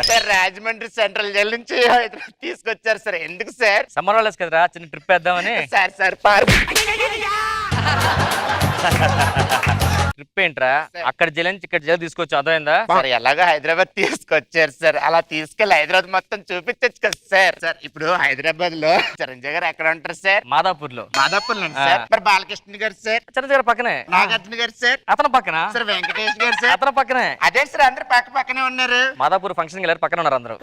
Sir Rajahmundry central jail నుంచి హైదరాబాద్ తీసుకొచ్చారు sir. ఎందుకు సార్? సమ్మర్ హాలిడేస్ కదరా, చిన్న ట్రిప్ వేద్దామని. సార్ పార్క్ ట్రిప్ ఏంట్రా? అక్కడ జైలు నుంచి ఇక్కడ జైలు తీసుకొచ్చి అర్థమైందా? సార్ ఎలాగో హైదరాబాద్ తీసుకొచ్చారు సార్, అలా తీసుకెళ్లి హైదరాబాద్ మొత్తం చూపించచ్చు కదా సార్. సార్ ఇప్పుడు హైదరాబాద్ లో చిరంజీవి గారు ఎక్కడ ఉంటారు సార్? మాదాపూర్ లో. మాదాపూర్ లో సార్. మరి బాలకృష్ణ గారు సార్? చిరంజీవి గారు పక్కనే. నాగార్జున గారు సార్? అతను పక్కన. సార్ వెంకటేష్ గారు సార్? అతను పక్కనే. అదే సార్, అందరు పక్క పక్కనే ఉన్నారు. మాదాపూర్ ఫంక్షన్ వెళ్ళారు, పక్కన ఉన్నారు అందరూ.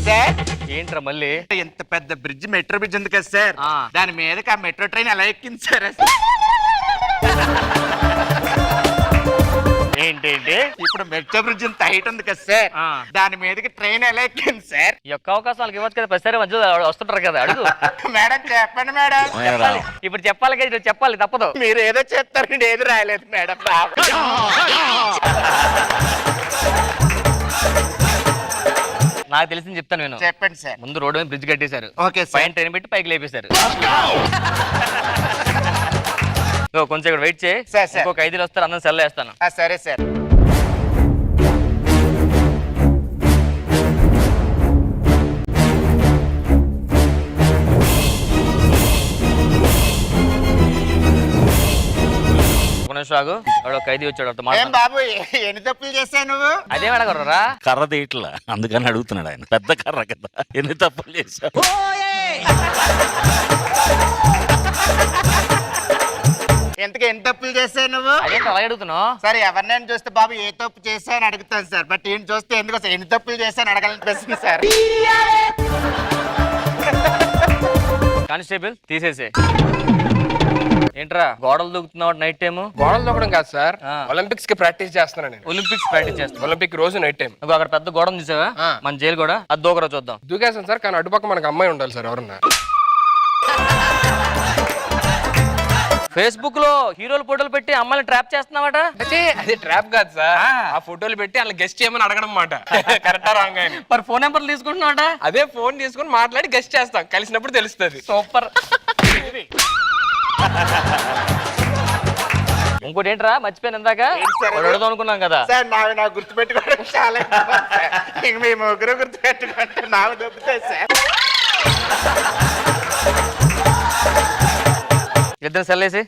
సార్ ఏంట్రా మళ్ళీ? ఎంత పెద్ద బ్రిడ్జ్, మెట్రో బ్రిడ్జ్ ఉంది కదా సార్, దాని మీదకి ఆ మెట్రో ట్రైన్ ఎలా ఎక్కింది సార్? ఏంటంటే ఇప్పుడు మెట్రో బ్రిడ్జ్ ఇంత హైట్ ఉంది కదా సార్, దాని మీదకి ట్రైన్ ఎలా ఎక్కింది సార్? ఈ యొక్క అవకాశం వాళ్ళకి ఇవ్వచ్చు కదా, ప్రతిసారి మధ్యలో వస్తుంటారు కదా, అడుగు. మేడం చెప్పండి మేడం. ఇప్పుడు చెప్పాలి కదా, చెప్పాలి తప్పదు. మీరు ఏదో చెప్తారండి, ఏది రాయలేదు మేడం. నాకు తెలిసింది చెప్తాను నేను. చెప్పండి సార్. ముందు రోడ్డు మీద బ్రిడ్జ్ కట్టేశారు, ఓకే సార్. పైన ట్రైన్ పెట్టి పైకి లేపేశారు. కొంచెం ఇక్కడ వెయిట్ చేయి, ఇంకొక 5 వస్తారు, అందరం సెల్ వేస్తాను. సరే సార్. షాగు వాడు ఒక 5 వచ్చాడు. బాబు ఎన్ని తప్పులు చేశావు నువ్వు? అదేం అడగరా? కర్ర తీయట్లా, అందుకని అడుగుతున్నాడు ఆయన. పెద్ద కర్ర కదా, ఎన్ని తప్పులు చేశావు? ఎంతగా ఎన్ని తప్పులు చేశావు నువ్వు? అదేంటి అలా అడుగుతున్నావు? సరే ఎవరినైనా చూస్తే బాబు ఏ తప్పు చేశాను అడుగుతాను సార్, బట్ ఈయన చూస్తే ఎందుకు ఎన్ని తప్పులు చేశాను అడగాలనిపిస్తుంది సార్. కానిస్టేబుల్ తీసేసే. ఏంట్రా గోడలు దూకుతున్నావు నైట్ టైం? గోడలు దూకడం కాదు సార్, ఒలింపిక్స్ కి ప్రాక్టీస్ చేస్తున్నాను నేను. ఒలింపిక్స్ ప్రాక్టీస్ చేస్తాను. ఒలింపిక్ రోజు నైట్ టైం. అక్కడ పెద్ద గోడను చూసావా? మన జైలు కూడా, అది దూకరా చూద్దాం. దూకేసాను సార్, కానీ అటుపక్క మనకు అమ్మాయి ఉండాలి సార్ ఎవరన్నా. ఫేస్బుక్ లో హీరోలు ఫోటోలు పెట్టి అమ్మాయిని ట్రాప్ చేస్తున్నావట? అది ట్రాప్ కాదు సార్, ఆ ఫోటోలు పెట్టి వాళ్ళని గెస్ట్ చేయమని అడగడం మాట. కరెక్టా రాంగ్ అని. మరి ఫోన్ నెంబర్లు తీసుకుంటున్నావట? అదే ఫోన్ తీసుకుని మాట్లాడి గెస్ట్ చేస్తాం, కలిసినప్పుడు తెలుస్తుంది. సూపర్. ఇంకోటి ఏంట్రా మర్చిపోయాను ఇందాక అడుగుదాం అనుకున్నాం కదా సార్. నాకు గుర్తుపెట్టుకోవడం చాలా ఇంక మీ ముగ్గురు గుర్తుపెట్టుకుంటే నాకు దొబ్బుతాయి సార్. ఇద్దరు సెల్లేసి.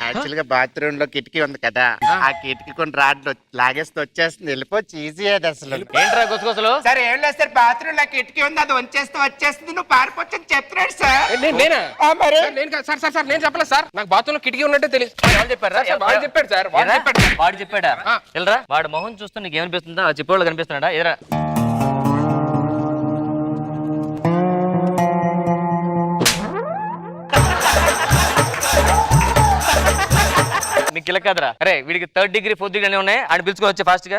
యాక్చువల్ గా బాత్రూమ్ లో కిటికీ ఉంది కదా, ఆ కిటికీ కొన్ని రాడ్లు లాగేస్తే వచ్చేస్తుంది, వెళ్ళిపోవచ్చు. ఈజీ అది అసలు. ఏంట్రా గుసగుసలు? సార్ ఏం లేదు సార్, బాత్రూమ్ లో కిటికీ ఉంది, అది వంచేస్తే వచ్చేస్తుంది, నువ్వు పారిపోవచ్చు అని చెప్తున్నాడు సార్. నేనా? మరి సార్ నేను చెప్పలేదు సార్, నాకు బాత్రూమ్ లో కిటికీ ఉన్నట్టే తెలియదు. చెప్పారా? వాడు చెప్పాడు సార్, వాడు చెప్పాడా? వెళ్ళరా. వాడు మొహం చూస్తే నీకు ఏమనిపిస్తుందా? చెప్పేవాళ్ళు కనిపిస్తున్నాడా? ఎదురా నీకు ఇలా కాదురా. అరే వీడికి 3rd డిగ్రీ 4th డిగ్రీ అన్నీ ఉన్నాయి, ఆయన పిలుచుకోవచ్చు ఫాస్ట్ గా.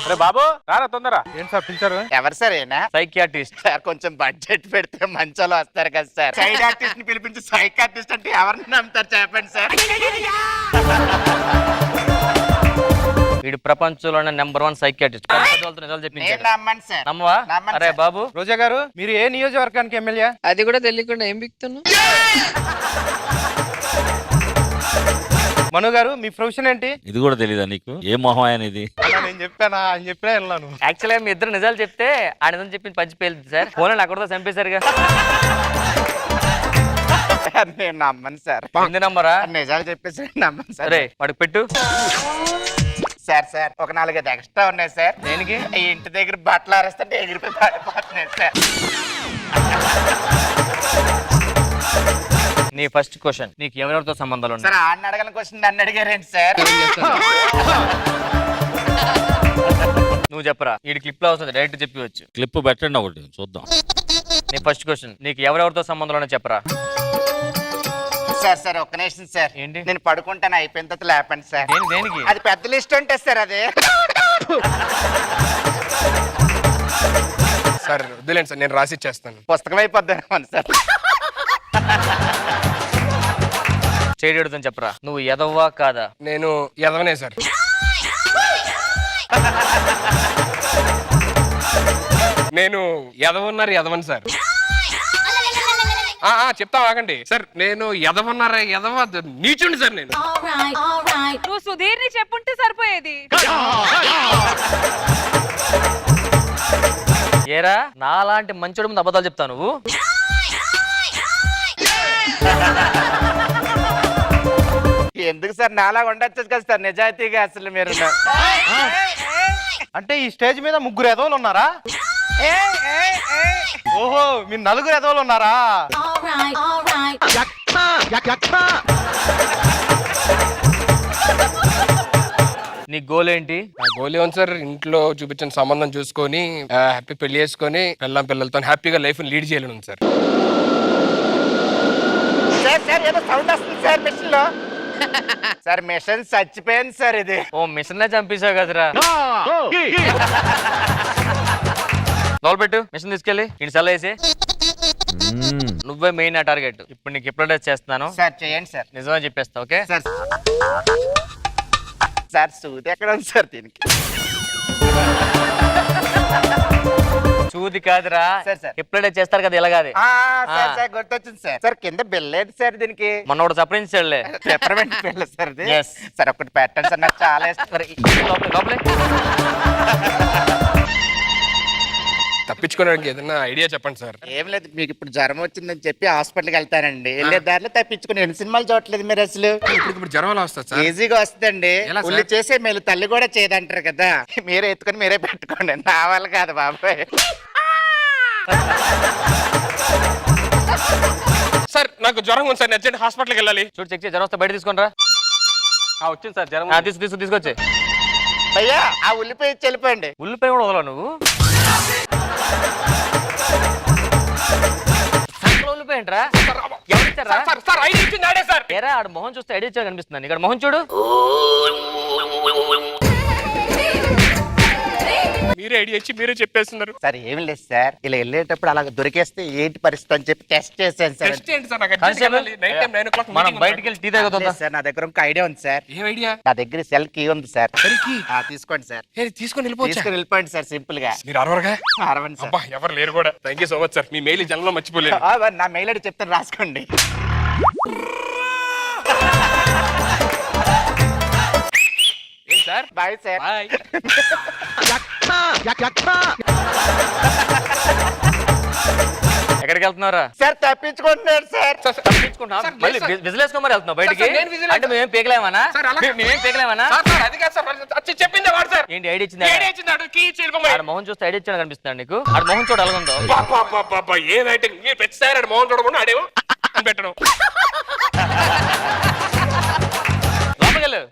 అరే బాబు రారా తొందర. ఏం సార్ పిలిచారు? ఎవరు సార్ అయినా? Psychiatrist sir. కొంచెం బడ్జెట్ పెడితే మంచోళ్ళు వస్తారు కదా సార్. సైడ్ ఆర్టిస్ట్ ని పిలిపించి సైకాట్రిస్ట్ అంటే ఎవరిని నమ్ముతారు చెప్పండి సార్. వీడు ప్రపంచంలోనే #1 సైకియాట్రిస్ట్. నిజాలు చెప్పించాడు. నమ్మండి సార్. నమ్మవా? అరే బాబు. రోజా గారు మీరు ఏ నియోజకవర్గానికి ఎమ్మెల్యే? అది కూడా తెలియకుండా ఏం బిక్తున్నావు? మను గారు మీ ప్రొఫెషన్ ఏంటి? ఇది కూడా తెలీదా నీకు? ఏ మొహం ఆయన ఇది? నేను చెప్పానా అని చెప్పినా వెళ్ళాను. యాక్చువల్గా మీ ఇద్దరు నిజాలు చెప్తే ఆయన నిజం చెప్పింది పంచి పేలుతుంది సార్. ఫోన్ అక్కడతో చంపేశారుగా. నేను నమ్మను సార్. ఎన్ని నమ్మరా? నిజాలు చెప్పేసి నమ్మను సార్. అరే వాడికి పెట్టు. సార్ ఒక 4-5 ఎక్స్ట్రా ఉన్నాయి సార్. దేనికి? ఈ ఇంటి దగ్గర బట్టలు ఆరేస్తుంటే ఎగిరిపోయి పడిపోతున్నాయి సార్. నీ ఫస్ట్ క్వశ్చన్, నీకు ఎవరెవరితో సంబంధాలు ఉన్నాయి? సార్ ఆడిని అడగని క్వశ్చన్ నన్ను అడిగారేంటి సార్? నువ్వు చెప్పరా. ఈ క్లిప్ లో వస్తుంది, డైరెక్ట్ చెప్పవచ్చు. క్లిప్ పెట్టండి ఒకటి చూద్దాం. నీ ఫస్ట్ క్వశ్చన్, నీకు ఎవరెవరితో సంబంధాలు ఉన్నాయి చెప్పరా. సార్ ఒక్క నిమిషం సార్. ఏంటి? నేను పడుకుంటాను, అయిపోయిన తర్వాత లేపండి సార్. దేనికి? అది పెద్ద లిస్ట్ ఉంటుంది సార్. అది సార్ వద్దులేండి సార్, నేను రాసి ఇచ్చేస్తాను. పుస్తకం అయిపోద్దాను సార్. చేయడం చెప్పరా. నువ్వు ఎదవ్వా కాదా? నేను ఎదవనే సార్. నేను ఎదవన్నారు ఎదవను సార్. చెప్తా ఆగండి సార్. నేను ఎదవన్నారా ఎదవ నీచుండి సార్ నేను. నువ్వు సుధీర్ ని చెప్పుంటే సరిపోయేది. ఏరా నాలాంటి మంచోడి ముందు అబద్ధాలు చెప్తావు నువ్వు? ఎందుకు సార్ నాలా ఉండొచ్చు కదా సార్ నిజాయితీగా అసలు మీరు. అంటే ఈ స్టేజ్ మీద ముగ్గురు ఎదవలు ఉన్నారా? ఓహో మీరు నలుగురు ఎదవలు ఉన్నారా? నీ గోల్ ఏంటి? గోలీ ఉంది సార్, ఇంట్లో చూపించిన సంబంధం చూసుకొని హ్యాపీ పెళ్లి చేసుకొని పిల్లలతో హ్యాపీగా లైఫ్ లీడ్ చేయాలని సార్. సార్ ఏదో సౌండ్ వస్తుంది సార్ మిషన్ లో. సార్ మిషన్ చచ్చిపోయింది సార్ ఇది. ఓ మిషన్ చంపేశావు కదరా. లోపల పెట్టు మిషన్ తీసుకెళ్ళి ఇంటి సెల్ వేసి. నువ్వే మెయిన్ ఆ టార్గెట్. ఇప్పుడు నీకు ఎప్పుడు చేస్తున్నాను సార్ చేయండి సార్. నిజమే చెప్పేస్తా. ఓకే సార్ సార్ సూది ఎక్కడ ఉంది సార్ దీనికి? చూది కాదురా, సార్, సార్. ఎప్పుడైతే చేస్తారు కదా ఇలాగాది. సార్ సార్ గుర్తొచ్చింది సార్. సార్ కింద బిల్ ఏంటి సార్ దీనికి? మొన్న ఒకటి సపరించాడులే. పెప్పర్మెంట్ బిల్ సార్ ఇది. Yes. సార్ ఒకటి పెట్టండి సార్, నాకు చాలా ఇష్టం. సరే, లోపలే తప్పించుకోవడానికి ఏదైనా ఐడియా చెప్పండి సార్. ఏం లేదు, మీకు ఇప్పుడు జ్వరం వచ్చిందని చెప్పి హాస్పిటల్కి వెళ్తానండి. వెళ్ళే దారిలో తప్పించుకుని ఎన్ని సినిమాలు చూడట్లేదు మీరు అసలు. ఇప్పుడు జ్వరం ఎలా వస్తుంది సార్? ఈజీగా వస్తుందండి. ఎలా సార్? ఉల్లి చేసే మేలు తల్లి కూడా చేయదంటారు కదా. మీరే ఎత్తుకొని మీరే పెట్టుకోండి. నా వల్ల కాదు బాబాయ్. సార్ నాకు జ్వరం ఉంది సార్, నేను అర్జెంట్ హాస్పిటల్కి వెళ్ళాలి. చూడు చెక్ చేసి జ్వరం వస్తే బయట తీసుకుంటా. వచ్చింది సార్ జ్వరం. తీసుకొచ్చి అయ్యా ఆ ఉల్లిపాయ ఇచ్చి వెళ్ళిపోయండి. ఉల్లిపాయ కూడా వదలవు నువ్వు. ఉల్లిపాయ ఏంట్రా? ఎవరిచ్చారా? సార్ ఐడి ఇచ్చింది ఆడే సార్. ఏరా ఆడ మొహం చూస్తే ఐడి ఇచ్చా కనిపిస్తుంది. ఇక్కడ మొహం చూడు. మీరే ఐడి ఇచ్చి మీరే చెప్పేస్తున్నారు. సార్ ఏం లేదు సార్, ఇలా వెళ్ళేటప్పుడు అలా దొరికేస్తే ఏంటి పరిస్థితి అని చెప్పి టెస్ట్ చేశాను సార్. టెస్ట్ ఏంటి సార్? నాకు అర్జెంట్ వెళ్ళాలి. నైట్ టైం 9 o'clock మనం మీటింగ్ బయటికి వెళ్ళి టీ తాగుతుందా? లేదు సార్, నా దగ్గర ఒక ఐడియా ఉంది సార్. ఏం ఐడియా? నా దగ్గర సెల్ కీ ఉంది సార్. key? తీసుకోండి సార్. తీసుకొని వెళ్ళిపోవచ్చు. తీసుకుని వెళ్ళిపోండి సార్, సింపుల్ గా. మీరు అరవరుగా? అరవండి సార్. అబ్బా ఎవరు లేరు కూడా. Thank you so much sir. Me mail జనంలో మర్చిపోలేదు. నా మెయిల్ ఐడి చెప్తాను, రాసుకోండి. ఏం సార్? Bye sir. బాయ్. ఎక్కడికి వెళ్తున్నారా? సార్ తప్పించుకుంటున్నాడు సార్. తప్పించుకుంటా సార్, మళ్ళీ సార్. విజిలేసుకో మరి వెళ్తున్నావు బయటికి. సార్, నేను విజిల్ అంటే మేమేం పీకలేమనా? సార్, అలా- మేమేం పీకలేమనా? సార్ అది కాదు సార్. వచ్చి చెప్పిందే వాడు సార్. ఏంటి ఐడి ఇచ్చింది? ఏడే ఇచ్చిందాడు, కీ ఇచ్చి వెళ్ళిపోమని. ఆడ మొహం చూస్తే ఐడి ఇచ్చాడు కనిపిస్తున్నాడు నీకు. ఆడ మొహం చూడు ఎలాగుందో. పాపా ఏం ఐటమ్. మీరు ప్రతిసారి ఆడు మోహన్ చూడకుండా ఆడేమో అని పెట్టడం. లోపలికి వెళ్ళు.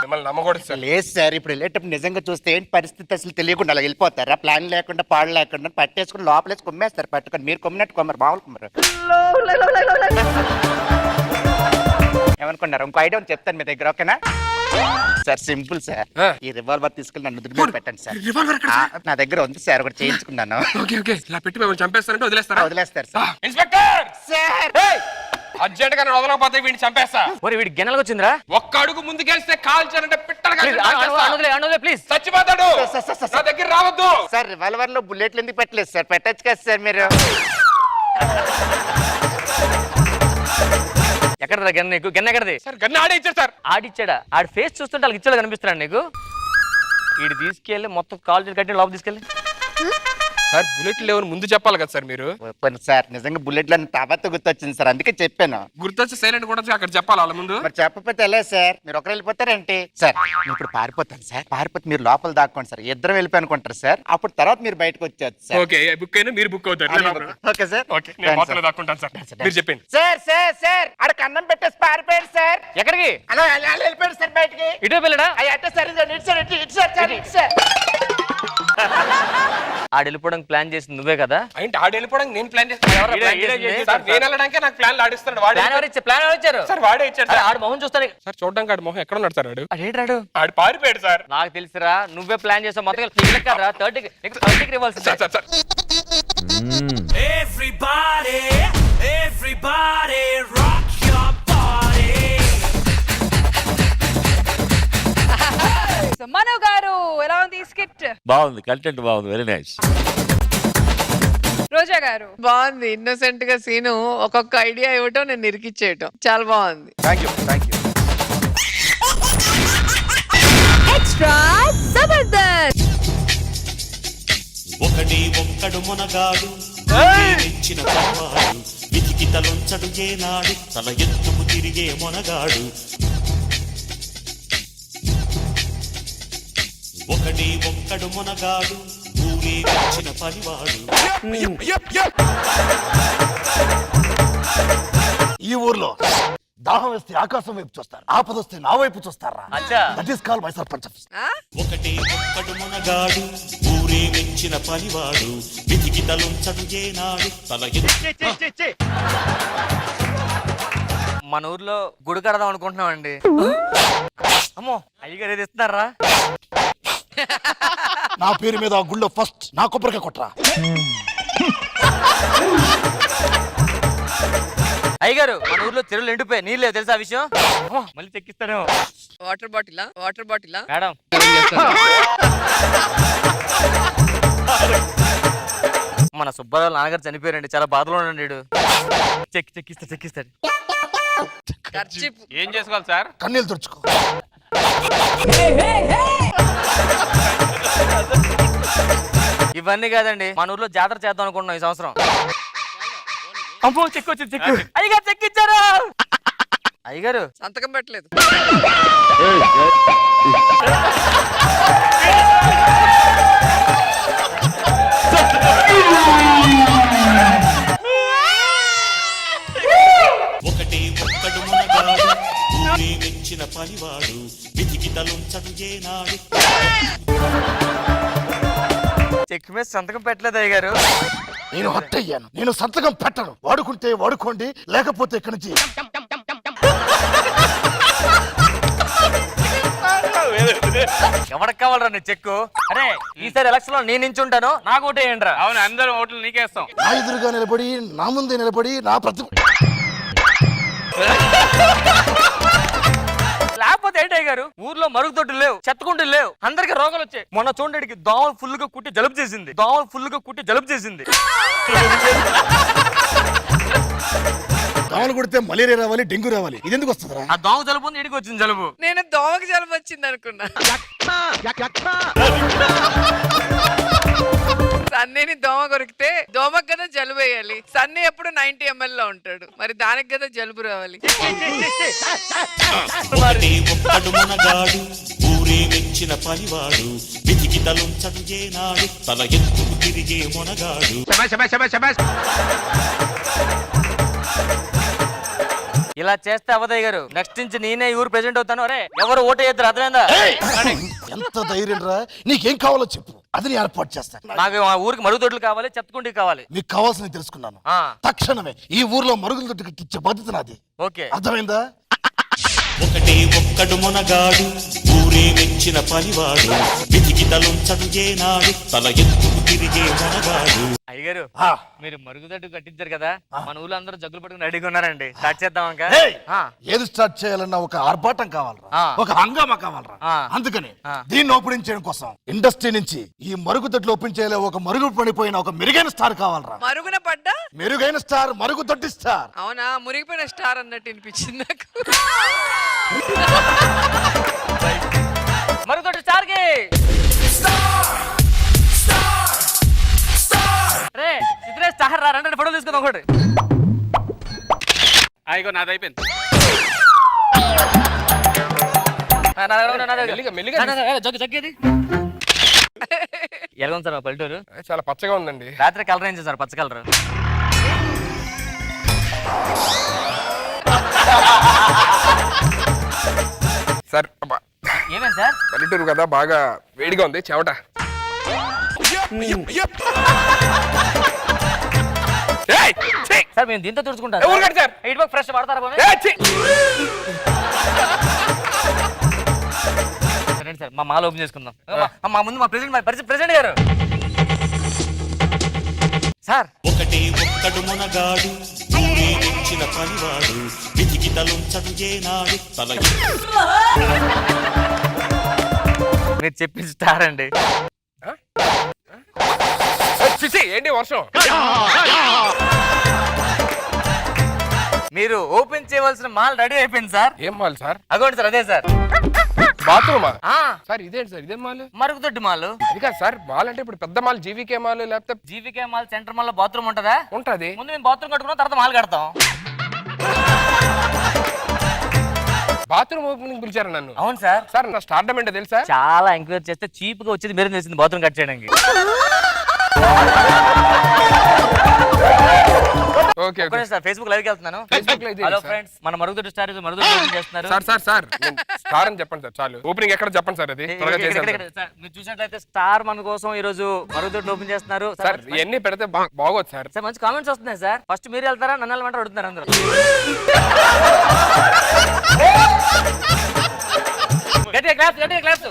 మిమ్మల్ని నమ్మకూడదు సార్. లేదు సార్, ఇప్పుడు వెళ్ళేటప్పుడు నిజంగా చూస్తే ఏంటి పరిస్థితి అసలు తెలియకుండా అలా వెళ్ళిపోతారా? ప్లాన్ లేకుండా పాడు లేకుండా పట్టేసుకుని లోపలేసి కొమ్మేస్తారు. పట్టుకొని మీరు కొమ్మినట్టు కొమ్మరు, మామూలు కొమ్మరు. ఏమనుకున్నారు? ఇంకో ఐడియా చెప్తాను మీ దగ్గర, ఓకేనా సార్? Simple sir. ఈ రివాల్వర్ తీసుకెళ్ళి నన్ను నుదురు మీద పెట్టండి సార్. రివాల్వర్ ఎక్కడ సార్? నా దగ్గర ఉంది సార్, ఒకటి చేయించుకున్నాను. Okay okay. ఇలా పెట్టి మిమ్మల్ని చంపేస్తారంటే వదిలేస్తారా? వదిలేస్తారు సార్. ఇన్స్పెక్టర్ సార్ అర్జెంట్ గా వదలకపోతే వీడిని చంపేస్తా. ఒరే వీడి గిన్నెలకు వచ్చిందిరా. ఒక్క అడుగు ముందుకెళ్తే కాల్చారంటే పిట్టలుగా ప్లీజ్. చచ్చిపోతాడు. సార్, సార్, సార్, నా దగ్గర రావద్దు. సార్ రివాల్వర్ లో బుల్లెట్లు ఎందుకు పెట్టలేదు సార్? పెట్టచ్చు కదా సార్ మీరు. ఎక్కడ గిన్నె? నీకు గిన్నె ఎక్కడది? సార్ గన్ను ఆడే ఇచ్చారు సార్. ఆడిచ్చాడా? ఆడి ఫేస్ చూస్తుంటే వాళ్ళకి ఇచ్చాడు కనిపిస్తున్నాడు నీకు. వీడు తీసుకెళ్ళి మొత్తం కాల్ చేసి కట్టి లోపల తీసుకెళ్ళి. సార్ బుల్లెట్ లేవని ముందు చెప్పాలి కదా సార్ మీరు. సార్ నిజంగా బుల్లెట్లు అని తర్వాత గుర్తొచ్చింది సార్, అందుకే చెప్పాను. గుర్తొచ్చి సైలెంట్ కూడా అక్కడ చెప్పాలి వాళ్ళ ముందు. మరి చెప్పకపోతే ఎలా సార్? మీరు ఒకరు వెళ్ళిపోతారేంటి సార్? నేను ఇప్పుడు పారిపోతాను సార్. పారిపోతే మీరు లోపల దాక్కోండి సార్. ఇద్దరు వెళ్ళిపోయి అనుకుంటారు సార్. అప్పుడు తర్వాత మీరు బయటకు వచ్చేది సార్. ఓకే బుక్ అయినా మీరు బుక్ అవుతారు. Okay sir. ఓకే నేను మొత్తం దాక్కుంటాను సార్. మీరు చెప్పండి. సార్ సార్ సార్ అక్కడ అన్నం పెట్టేసి పారిపోయాడు సార్. ఎక్కడికి? అలా అలా వెళ్ళిపోయాడు సార్ బయటికి. ఇటు వెళ్ళడా? అయ్యి అంటే సార్ ఇటు సార్ ఇటు సార్ సార్ ఇటు సార్. ఆడు వెళ్ళిపోవడానికి ప్లాన్ చేసింది నువ్వే కదా? అంటే ఆడు వెళ్ళిపోవడానికి నేను ప్లాన్ చేస్తాను. సార్ నేను వెళ్ళడానికి నాకు ప్లాన్ ఆడిస్తాడు. వాడు ప్లాన్ ఎవరు ఇచ్చారు? సార్ వాడే ఇచ్చాడు సార్. ఆడు మొహం చూస్తాను. సార్ చూడడానికి ఆడు మొహం ఎక్కడ ఉన్నాడు సార్? ఆడు అడేంటాడు? ఆడు పారిపోయాడు సార్. నాకు తెలుసురా, నువ్వే ప్లాన్ చేసావు మొత్తం. నీకు కదరా 30కి ఇవ్వాల్సింది. Sir sir sir Everybody rock your body. So Manu garu ఎలా ఉంది స్కిట్? బాగుంది, కంటెంట్ బాగుంది, వెరీ నైస్. రోజా గారు. బాగుంది. ఇన్నోసెంట్ గా సీను ఒక్కొక్క ఐడియా ఇవ్వటం, నేను నిరికిచ్చేయటం చాలా బాగుంది. Thank you thank you. Extra Jabardasth. ఒకడే ఒక్కడు మునగాడు ఇచ్చిన పనివాడు విధికి తలొంచడు ఏనాడు తల ఎత్తుకు తిరిగే మొనగాడు ఒకడే ఒక్కడు మునగాడు ఊరే ఇచ్చిన పనివాడు ఈ ఊర్లో దాహం వేస్తే ఆకాశం వైపు చూస్తారు, ఆపదొస్తే నా వైపు చూస్తారా? అచ్చా. That is call my sarpanch office. ఒకటే ఒక్కడు మునగాడు ఊరే మెచ్చిన పనివాడు విధికి తలొంచడు ఏనాడు తల ఎత్తు మన ఊర్లో గుడి కడదాం అనుకుంటున్నామండి. అమ్మో అయ్యగారు ఏది ఇస్తున్నారా? నా పేరు మీద ఆ గుళ్ళో ఫస్ట్ నా కొబ్బరికాయ కొట్టరా. అయ్యగారు మన ఊర్లో చెరువులు ఎండిపోయి నీళ్ళు లేవు, తెలుసా ఆ విషయం? అమ్మో, మళ్ళీ చెక్కిస్తానేమో. వాటర్ బాటిలా? వాటర్ బాటిలా? మేడం మన సుబ్బారావు నాన్నగారు చనిపోయారండి, చాలా బాధలో ఉన్నాడు వీడు. చెక్కిస్తాడు. ఖర్చు ఏం చేసుకోవాలి సార్? కన్నీళ్ళు తుడుచుకో. ఇవన్నీ కాదండి, మన ఊర్లో జాతర చేద్దాం అనుకుంటున్నాం ఈ సంవత్సరం. అమ్మో చెక్కు వచ్చింది, చెక్కు. అయ్యగారు చెక్కిచ్చారు. అయ్యగారు సంతకం పెట్టలేదు. ఒకటే ఒక్కడు మునగాడు ఊరే మెచ్చిన పనివాడు విధికి తలొంచడు ఏనాడు చెక్కు మీద సంతకం పెట్టలేదు అయ్యగారు. నేను హట్ అయ్యాను, నేను సంతకం పెట్టను. వాడుకుంటే వాడుకోండి, లేకపోతే ఇక్కడి నుంచి ఎవరికి కావాలరా నీ చెక్కు? అరే ఈసారి ఎలక్షన్ లో నేను నించుంటాను, నాకు ఓటేయండి రా. అవును, అందరం ఓట్లు నీకేస్తాం. నా ఎదురుగా నిలబడి నా ముందే నిలబడి నా లేకపోతే ఏంటయ్య గారు, ఊర్లో మరుగుదొడ్లు లేవు, చెత్తకుంటలు లేవు, అందరికి రోగాలు వచ్చాయి. మొన్న చూడడానికి దోమలు ఫుల్ గా కుట్టి జలుబు చేసింది. దోమలు కొడితే మలేరియా రావాలి, డెంగ్యూ రావాలి. ఇది ఎందుకు వస్తుందిరా? ఆ దోమ జలుబు ఉంది, ఇడికి వచ్చింది జలుబు. నేను దోమకి జలం వచ్చింది అనుకున్నా. సన్నీని దోమ కొరికితే దోమకు కదా జలుబు వేయాలి. సన్నీ ఎప్పుడు 90 ml లో ఉంటాడు, మరి దానికి కదా జలుబు రావాలి. ఒకటే ఒక్కడు మునగాడు ఊరే మెచ్చిన పనివాడు విధికి తలొంచడు ఏనాడు తల ఎత్తుకు తిరిగే మొనగాడు ఇలా చేస్తే అవదయ్య గారు, నెక్స్ట్ నుంచి నేనే ఈ ఊరు ప్రెసిడెంట్ అవుతాను. అరే ఎవరు ఓటేయద్దు, అర్థమైందా? ఎంత ధైర్యం రా? నీకేం కావాలో చెప్పు, అది నేను ఏర్పాటు చేస్తాను. నాకు ఆ ఊరికి మరుగుదొడ్లు కావాలి, చెత్తకుంటి కావాలి. మీకు కావాల్సింది తెలుసుకున్నాను. ఆ, తక్షణమే ఈ ఊర్లో మరుగుల తొట్టి కట్టించే బాధ్యత నాది. ఓకే. అర్థమైందా? ఒకటే ఒక్కడు మునగాడు ఊరే మెచ్చిన పనివాడు విధికి తలొంచడు ఏనాడు తల ఎత్తుకు తిరిగే మొనగాడు అయ్యగారు ఆ. మీరు మరుగుదొడ్డు కట్టించారు కదా, మన ఊళ్ళో అందరూ జగ్గులు పట్టుకుని రెడీగా ఉన్నారండి. స్టార్ట్ చేద్దాం ఇంకా. ఏయ్! ఏది స్టార్ట్ చేయాలన్నా ఒక ఆర్భాటం కావాలరా, ఆ. ఒక హంగామా కావాలరా. ఆ. అందుకని ఆ. దీన్ని ఓపెనింగ్ చేయడం కోసం ఇండస్ట్రీ నుంచి ఈ మరుగుదొడ్లు ఓపెన్ చేయలే ఒక మరుగు పడిపోయిన ఒక మెరుగైన స్టార్ కావాలరా. మరుగున పడ్డా? మెరుగైన స్టార్, మరుగుదొడ్డి స్టార్. అవునా, మురిగిపోయిన స్టార్ అన్నట్టు వినిపించింది నాకు. మరుగుదొడ్డి స్టార్ కి రే చిత్రే స్టార్ రా, రండి ఫోటో తీసుకుందాం ఒకటి. అయ్యో నాది అయిపోయింది. మెల్లిగా జగ్గేది ఎలా ఉంది సార్ మా పల్లెటూరు? చాలా పచ్చగా ఉందండి. రాత్రి కలర్ ఏం చేశారు? పచ్చ కలర్. సార్ ఏమేం సార్? పల్లెటూరు కదా, బాగా వేడిగా ఉంది చెమట. ఏయ్! ఛీ! సార్ మేము దీంతో తుడుచుకుంటాం ఎవరు కట్టారు సార్? ఎయిట్ బాక్ ఫ్రెష్ వాడతారా బాబు? ఏయ్! ఛీ! రండి సార్, మా మాల్ ఓపెన్ చేసుకుందాం. మా ముందు మా ప్రెసిడెంట్ గారు. సార్ ఒకటే ఒక్కడు మునగాడు ఊరే మెచ్చిన పనివాడు విధికి తలొంచడు ఏనాడు తల మీరు చెప్పిన స్టార్ అండి. చిచి! ఏంటి వర్షం? మీరు ఓపెన్ చేయవలసిన మాల్ రెడీ అయిపోయింది సార్. ఏం మాల్ సార్? అగోండి సార్, అదే సార్. బాత్రూమా ఆ సార్? ఇదేంటి సార్? ఇదేం మాల్? మరుగుదొడ్డి మాల్. అది కాదు సార్, మాల్ అంటే ఇప్పుడు పెద్ద మాల్ జీవీకే మాల్ లేకపోతే జీవికే మాల్ సెంటర్ మాల్ లో బాత్రూమ్ ఉంటదా? ఉంటది. ముందు మేము బాత్రూమ్ కట్టుకున్నాం, తర్వాత మాల్ కడతాం. బాత్రూమ్ ఓపెనింగ్ పిలిచారు నన్ను. అవును సార్. సార్ నా స్టార్డమ్ ఏంటో తెలుసా? చాలా ఎంక్వైరీ చేస్తే చీప్ గా వచ్చేది మీరే తెలిసింది బాత్రూమ్ కట్ చేయడానికి. Okay okay sir Facebook live కి వెళ్తున్నాను. ఫేస్బుక్ లో హలో ఫ్రెండ్స్, మన మరుగుదొడ్డి స్టార్ మరుగుదొడ్డి ఓపెన్ చేస్తున్నారు. సార్ సార్ సార్ స్టార్ అని చెప్పండి సార్ చాలు. ఓపెనింగ్ ఎక్కడ చెప్పండి సార్, అది త్వరగా చేసేయండి సార్. సార్, మీరు చూసినట్లయితే స్టార్ మన కోసం ఈ రోజు మరుగుదొడ్డి ఓపెన్ చేస్తున్నారు. సార్ ఇవన్నీ పెడితే బాగోదు సార్. సార్ మంచి కామెంట్స్ వస్తున్నాయి సార్. ఫస్ట్ మీరు వెళ్తారా నన్ను వెళ్ళమంటారు అడుగుతున్నారు అందరూ. గట్టిగా క్లాప్స్, గట్టిగా క్లాప్స్.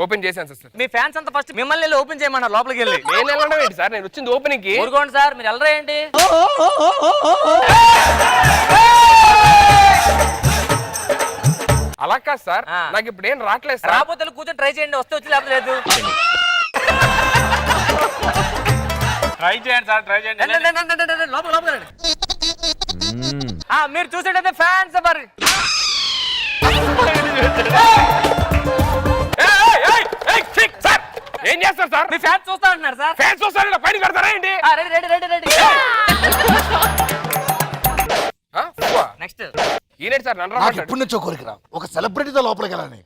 ఓపెన్ చేశాను సార్. మీ ఫ్యాన్స్ అంతా ఫస్ట్ మిమ్మల్ని వెళ్ళి ఓపెన్ చేయమన్నారు లోపలికి వెళ్ళి. నేను వెళ్ళడం ఏంటి సార్? నేను వచ్చింది ఓపెనింగ్ కి. ఊరుకోండి సార్, మీరు వెళ్ళరా ఏంటి? అలా కాదు సార్, నాకు ఇప్పుడు ఏం రావట్లేదు సార్. రాకపోతే కూర్చొని ట్రై చేయండి, వస్తే వచ్చి లేకపోతే లేదు. ట్రై చేయండి సార్, ట్రై చేయండి. లోపల లోపల రండి. మీరు చూసేటైతే ఫ్యాన్స్ మరి సార్ ఏం చేస్తారు సార్? మీ ఫ్యాన్స్ చూస్తా అంటున్నారు సార్. ఫ్యాన్స్ చూస్తారు, పైన కడతారా ఏంటి? Ready ready ready ready. Next ఈనేటి సార్ నన్ను నాకు రమ్మంటాడు. ఎప్పటి నుంచో కోరికరా ఒక సెలబ్రిటీతో లోపలికి వెళ్ళాలని.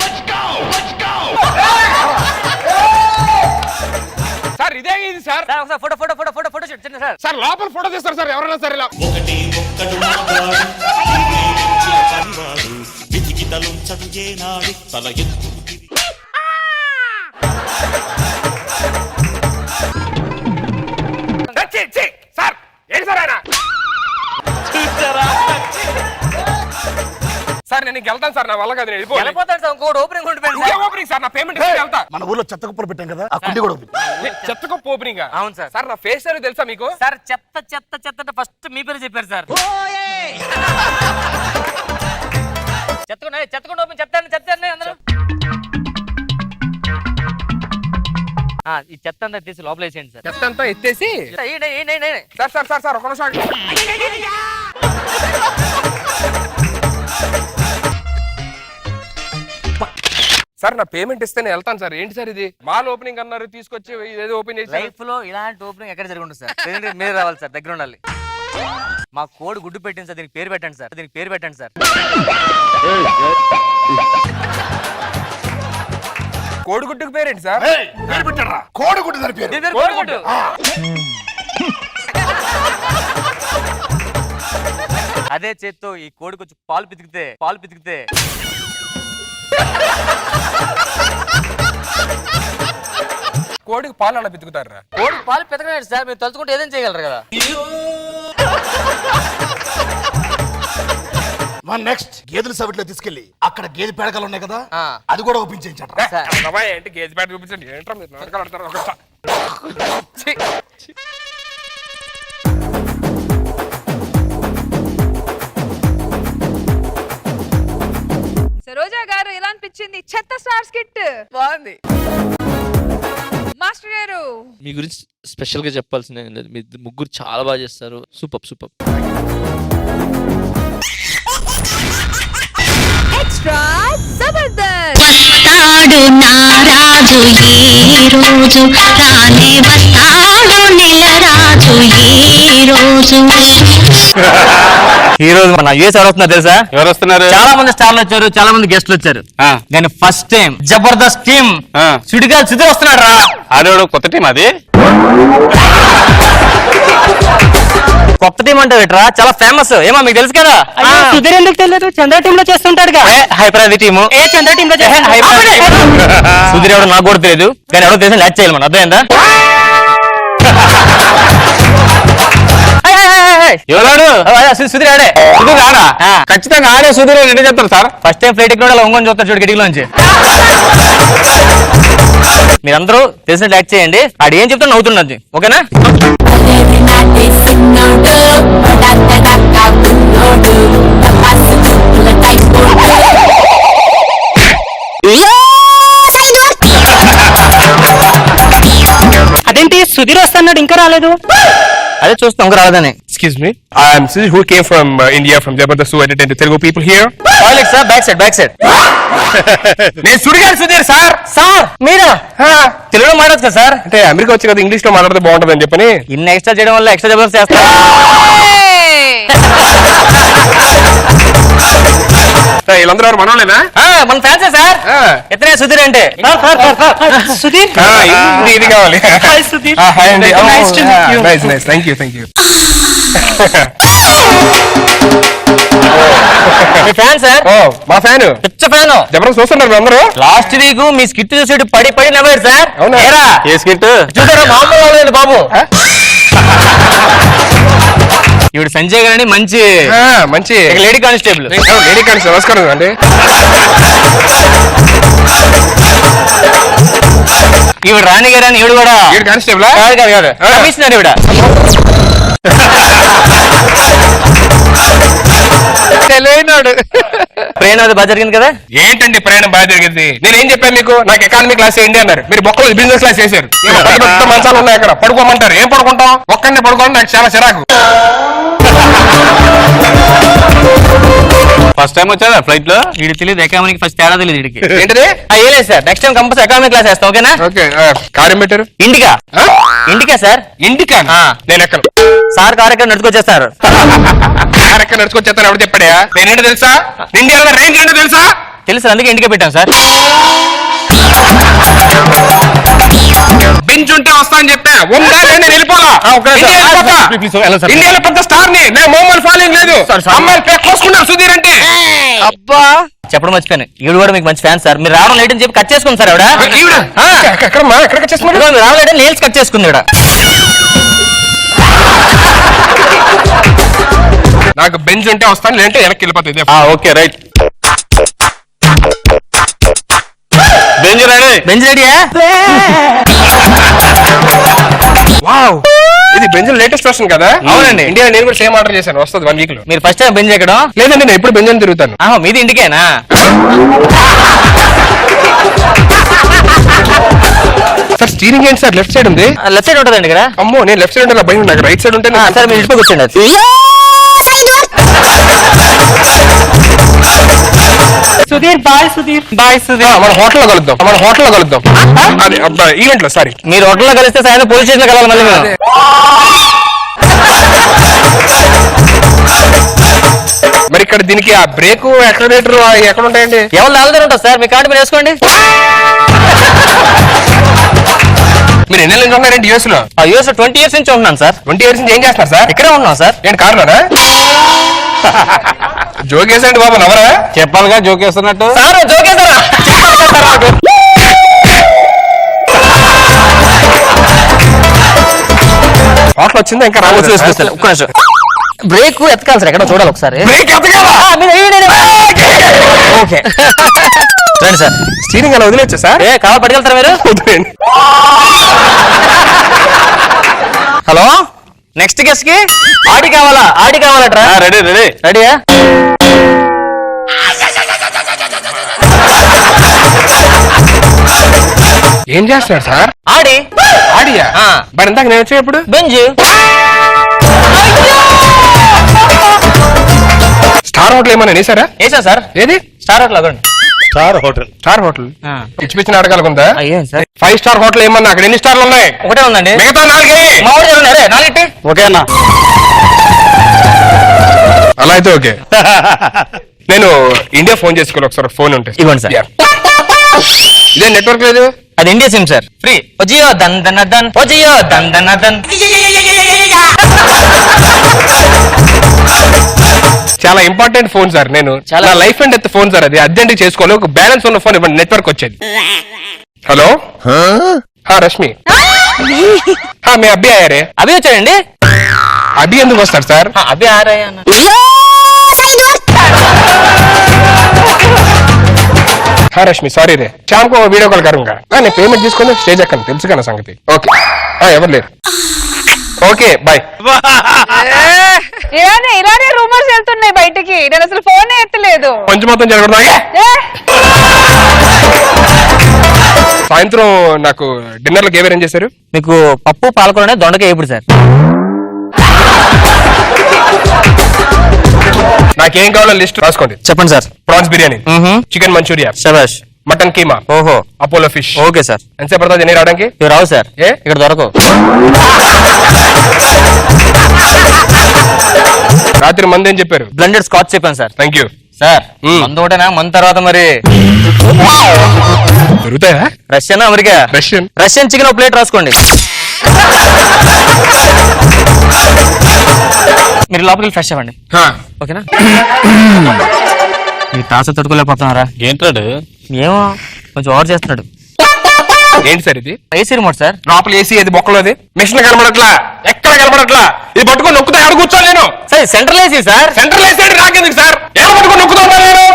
సార్ ఇదే ఇది సార్. సార్ ఒకసారి photo photo photo photo photo shoot చేయండి సార్. సార్ లోపల ఫోటో తీస్తారు సార్ ఎవరైనా సరే ఇలా. ఒకటి ఒక్కడు మగాడు మెచ్చిన పనివాడు వెతికి తలుంచడు ఏనాడు తల ఎత్తు సార్ ఏంటి సార్ ఆయన? సార్ నేను ఇంక వెళ్తాను సార్, నా వల్ల కాదు, నేను వెళ్ళిపోవాలి. వెళ్ళిపోతాడు సార్, ఇంకోటి ఓపెనింగ్ ఉండిపోయింది సార్. ఓపెనింగ్ సార్, నా పేమెంట్ ఇస్తే వెళ్తా. మన ఊర్లో చెత్త కుప్పలు పెట్టాం కదా, ఆ కుండి కూడా ఓపెన్. చెత్త కప్పు ఓపెనింగ్. అవును సార్. సార్ నా ఫేస్ అని తెలుసా మీకు? సార్ చెత్త చెత్త చెత్త ఫస్ట్ మీ పేరు చెప్పారు సార్. చెత్తకుండా చెత్తకుండా ఓపెన్ చెత్తండి చెత్తండి అందరూ. ఈ చెత్త అంతా తీసి లోపల వేసేయండి సార్. చెత్త అంతా ఎత్తేసి సార్ సార్ సార్ సార్ ఒక నిమిషం. సార్ నా పేమెంట్ ఇస్తే నేను వెళ్తాను సార్. ఏంటి సార్ ఇది? మాల్ ఓపెనింగ్ అన్నారు, తీసుకొచ్చి ఏదో ఓపెన్ చేసి. లైఫ్ లో ఇలాంటి ఓపెనింగ్ ఎక్కడ జరుగుతుంది సార్? మీరు రావాలి సార్, దగ్గర ఉండాలి. మా కోడి గుడ్డు పెట్టండి సార్, దీనికి పేరు పెట్టండి సార్, దీనికి పేరు పెట్టండి సార్. కోడిగుడ్డుకు పేరేంటి సార్? కోడిగుడ్డు దాని పేరు. దీని పేరు కోడిగుడ్డు. అదే చేత్తో ఈ కోడికి వచ్చి పాలు పితికితే కోడికి పాలు అలా పితుకుతారా? కోడికి పాలు పితకలేదు సార్, మీరు తలుచుకుంటే ఏదైనా చేయగలరు కదా. మన నెక్స్ట్ గేదెల సవిట్లో తీసుకెళ్లి అక్కడ గేదె పేడకలు ఉన్నాయి కదా, ఆ. అది కూడా ఓపెన్ చేయించట. సార్ అబ్బాయి ఏంటి గేజ్ బ్యాట్ చూపించండి. ఏంట్రా మీరు నాటకాలు ఆడతారు? సరోజా గారు ఎలా అనిపించింది చెత్త స్టార్ స్కిట్? బాగుంది. మాస్టర్ గారు మీ గురించి స్పెషల్ గా చెప్పాల్సిందే ఏం లేదు, మీ ముగ్గురు చాలా బాగా చేస్తారు. Super super. ఎక్స్ట్రా జబర్దస్త్. వస్తాడు నారాజు ఈ రోజు, రానే వస్తాడు నెలరాజు ఈ రోజు. ఈ రోజు మన యూఎస్ ఎవరు వస్తున్నారు తెలుసా? ఎవరు వస్తున్నారు? చాలా మంది స్టార్లు వచ్చారు, చాలా మంది గెస్ట్లు వచ్చారు. కానీ first time Jabardasth team Sudigali Sudheer వస్తున్నాడు రా. ఆడోడు కొత్త టీం అది. కొత్త టీం అంటే పెట్టరా, చాలా ఫేమస్. ఏమో మీకు తెలుసు కదా. సుధీర్ ఎందుకు తెలియదు? చంద్ర టీమ్ లో చేస్తుంటాడు. హైపరాది టీము చంద్ర టీమ్ లో సుధీర్ ఎవడో నాకు కూడా తెలియదు, కానీ ఎవడో తెలిసి ల్యాచ్ చేయాలి మనం, అర్థమైందా? ఎవరాడు? సుధీర్ ఆడే. సుధీర్ ఆడా? ఖచ్చితంగా ఆడే సుధీర్ ఎన్ని చెప్తారు సార్? ఫస్ట్ టైం ఫ్లైట్ ఎక్కిన ఒంగోని చూస్తారు చూడు కిటికీలోంచి. మీరందరూ తెలిసిన ల్యాచ్ చేయండి. ఆడు ఏం చెప్తా నవ్వుతున్నది, ఓకేనా? రాలేదు? అదే చూస్తాం ఇంకా రాలేదని. Excuse me. I'm Sudhir who came from India from Jabardast who entertained the Telugu people here. Toilet sir, back side. నేను సుధీర్ సార్. సార్ మీరా? తెలుగులో మాట్లాడచ్చు కదా సార్? అంటే అమెరికా వచ్చి కదా ఇంగ్లీష్ లో మాట్లాడితే బాగుంటుంది అని చెప్పని. ఇన్ని ఎక్స్ట్రా చేయడం వల్ల ఎక్స్ట్రా జబర్దస్త్ చేస్తా. వీళ్ళందరూ ఎవరు మనోళ్ళేనా? మన ఫ్యాన్సే సార్. ఎత్తనే సుధీర్ అంటే. సుధీర్ ఇది కావాలి. హాయ్ సుధీర్. హాయ్ అండి. Nice to meet you. Nice thank you. Me fan sir? మా ఫ్యాన్ పిచ్చ ఫ్యాన్. జబర్దస్త్ చూస్తున్నారు అందరూ. లాస్ట్ వీక్ మీ స్కిట్ చూసి పడి నవ్వారు సార్. అవునా? ఏ స్కిట్ చూసారా? మామూలు అవ్వలేదు బాబు. ఇవిడు సంజయ్ గారని మంచి లేడీ కానిస్టేబుల్. లేడీ కానిస్టేబుల్ నమస్కారం అండి. ఈవిడ రాణి గారని ఈవిడ కూడా కానిస్టేబుల్ కాదు కమిషనర్ ఈవిడ. తెలియనాడు. ప్రయాణం అది బాగా జరిగింది కదా? ఏంటండి ప్రయాణం బాగా జరిగింది? నేనేం చెప్పాను మీకు? నాకు ఎకానమీ క్లాస్ ఏంటి అన్నారు, మీరు బొక్కలు బిజినెస్ క్లాస్ చేశారు. మంచాలు ఉన్నాయి అక్కడ, పడుకోమంటారు. ఏం పడుకుంటాం? ఒక్కడిని పడుకోవడం నాకు చాలా చిరాకు. ఫస్ట్ టైం వచ్చారా ఫ్లైట్ లో? వీడు తెలియదు ఎకానమీకి ఫస్ట్ తేడా తెలియదు వీడికి. ఏంటిది? ఏ లేదు sir, next time compulsory economy class వేస్తాం. ఓకేనా? ఓకే. కార్ ఏం పెట్టారు? Indica sir. ఇండికా? నేను ఎక్కను సార్ కార్ ఎక్కడ నడుచుకొచ్చేస్తారు. కార్ ఎక్కడ నడుచుకొచ్చేస్తాను ఎవరు చెప్పాడా? నేనేంటో తెలుసా? ఇండియాలో రేంజ్ ఏంటో తెలుసా? తెలుసు, అందుకే ఇండికా పెట్టాం సార్. బెంచ్ ఉంటే వస్తా అని చెప్పా. ఉందా? నేను వెళ్ళిపోలా. ఇండియాలో పెద్ద స్టార్ ని. నేను మోమల్ ఫాలోయింగ్ లేదు. అమ్మాయిలు కోసుకున్నారు సుధీర్ అంటే. అబ్బా చెప్పడం మర్చిపోయాను, ఈవిడ కూడా మీకు మంచి ఫ్యాన్ సార్. మీరు రావడం లేట్ అని చెప్పి కట్ చేసుకుంది సార్. ఎక్కడ కట్ చేసుకున్నారు? మీరు రావడం లేట్ నేల్స్ కట్ చేసుకుంది ఈవిడ. నాకు బెంచ్ ఉంటే వస్తాను, లేదంటే వెనక్కి వెళ్ళిపోతుంది. Okay right. బెంజ్ రెడీయా? వావ్, ఇది బెంజ్ లేటెస్ట్ వర్షన్ కదా? అవునండి. ఇండియా నేను కూడా సేమ్ ఆర్డర్ చేశాను, వస్తుంది 1 వీక్ లో. మీరు ఫస్ట్ టైం బెంజ్ ఎక్కడం? లేదండి, నేను ఎప్పుడు బెంజ్ అని తిరుగుతాను. మీది ఇంటికేనా? సార్ స్టీరింగ్ ఏంటి సార్? లెఫ్ట్ సైడ్ ఉంది. లెఫ్ట్ సైడ్ ఉంటుందండి ఇక్కడ. అమ్మో, నేను లెఫ్ట్ సైడ్ ఉంటే భయం. నాకు రైట్ సైడ్ ఉంటే సార్ మీరు ఇంటికి కూర్చోండి. సుధీర్ బాయ్. సుధీర్ బాయ్. సుధీర్ మన హోటల్లో కలుద్దాం. అదే ఈవెంట్ లో. సారీ, మీరు హోటల్లో కలిస్తే సాయంత్రం పోలీస్ స్టేషన్ లో కలవాలి మళ్ళీ మేము. మరి ఇక్కడ దీనికి ఆ బ్రేక్ యాక్సిలరేటర్ ఎక్కడ ఉంటాయండి? ఎవరు నాలుగు ఉంటుంది సార్, మీ కార్డు మీరు వేసుకోండి. మీరు ఎన్ని నుంచి ఉన్నారండి యూఎస్ లో? యూఎస్ 20 years నుంచి ఉంటున్నాను సార్. 20 years నుంచి ఏం చేస్తున్నారు సార్? ఇక్కడే ఉన్నాం సార్. ఏంటి కార్లోనా? జోకేసండి బాబు, నవరా? చెప్పాలిగా జోకేస్తున్నట్టు. సార్ జోకేసారా? హోటల్ వచ్చిందా? ఇంకా రావచ్చు. ఒక్క నిమిషం, బ్రేక్ ఎత్తుకాలి సార్, ఎక్కడ చూడాలి ఒకసారి. బ్రేక్ ఎత్తగాలా? ఓకే రండి సార్. స్టీరింగ్ అలా వదిలేచ్చా సార్? కావాలి పట్టుకెళ్తారా మీరు? వదిలేండి. హలో, నెక్స్ట్ గెస్ట్ కి ఆడి కావాలట్రా? రెడీయా? ఏం చేస్తున్నారు సార్? ఆడియా? మరి ఇందాక నేను వచ్చేటప్పుడు బెంజ్ స్టార్ హోటల్ ఏమన్నా వేసారా? వేసా సార్. ఏది? స్టార్ హోటల్ అవ్వండి. స్టార్ హోటల్ పిచ్చి పిచ్చి నాటకాలకు ఉందా? సార్ 5 స్టార్ హోటల్ ఏమన్నా? అక్కడ ఎన్ని స్టార్లు ఉన్నాయి? ఒకటే ఉందండి. మిగతా 4 ఓకే అన్న, అలా అయితే ఓకే. నేను ఇండియా ఫోన్ చేసుకోవాలి ఒకసారి. ఫోన్ ఉంటే ఇవ్వండి సార్. ఇదే నెట్వర్క్ లేదు. అది India SIM sir, free. Jio దన్ దన్ దన్, జియో దన్ దన్ దన్. చాలా ఇంపార్టెంట్ ఫోన్ సార్. నేను చాలా life and death phone sir. అది అర్జెంట్ చేసుకోవాలి. ఒక బ్యాలెన్స్ ఉన్న ఫోన్ ఇవ్వండి, నెట్వర్క్ వచ్చేది. హలో, రష్మి. మీ అబ్బి అయ్యారే? అభి వచ్చాడండి. అభి ఎందుకు వస్తారు సార్? అభి ఆరయ్య అన్న. రష్మి సారీ రే, శ్యామ్కో వీడియో కాల్ కరుంగా. నేను పేమెంట్ తీసుకొని స్టేజ్ ఎక్కను, తెలుసు కదా సంగతి. ఓకే, ఎవరు లేరు. Okay bye. ఇలానే రూమర్స్ వెళ్తున్నాయి బయటికి. నేను అసలు ఫోన్ ఎత్తలేదు. కొంచెం మొత్తం జరగదు. సాయంత్రం నాకు డిన్నర్ లోకి ఏం చేశారు? మీకు పప్పు పాలకూర దొండకాయ ఎప్పుడు సార్? నాకేం కావాలో లిస్ట్ రాసుకోండి. చెప్పండి sir. Prawns biryani, chicken Manchuria, శబాష్, మటన్ కీమా, ఓహో, అపోలో ఫిష్. Okay sir. ఎంతసేపు పడుతుంది ఎన్ని రావడానికి? ఇవి రావు సార్, ఏ ఇక్కడ దొరకవు. రాత్రి మంది ఏం చెప్పారు? బ్లెండెడ్ స్కాచ్ చెప్పాను సార్. Thank you sir. మందు ఒకటేనా? మందు తర్వాత మరి దొరుకుతాయా? Russian, America? రష్యన్ చికెన్ ఒక ప్లేట్ రాసుకోండి. మీరు లోపలికి ఫ్రెష్ అవ్వండి, ఓకేనా? ఈ టాస తట్టుకోలేకపోతున్నారా? ఏంటాడు? ఏమో కొంచెం ఓవర్ చేస్తున్నాడు. ఏంటి సార్ ఇది? AC remote sir. లోపల ఏసీ అది బొక్కలో అది మిషన్ కనబడట్లా, ఎక్కడ కనబడట్లా. ఇది పట్టుకొని నొక్కుతా ఎక్కడ కూర్చోను నేను. Sir central AC sir. Central AC అంటే నాకెందుకు సార్? ఎలా పట్టుకొని నొక్కుతా నేను?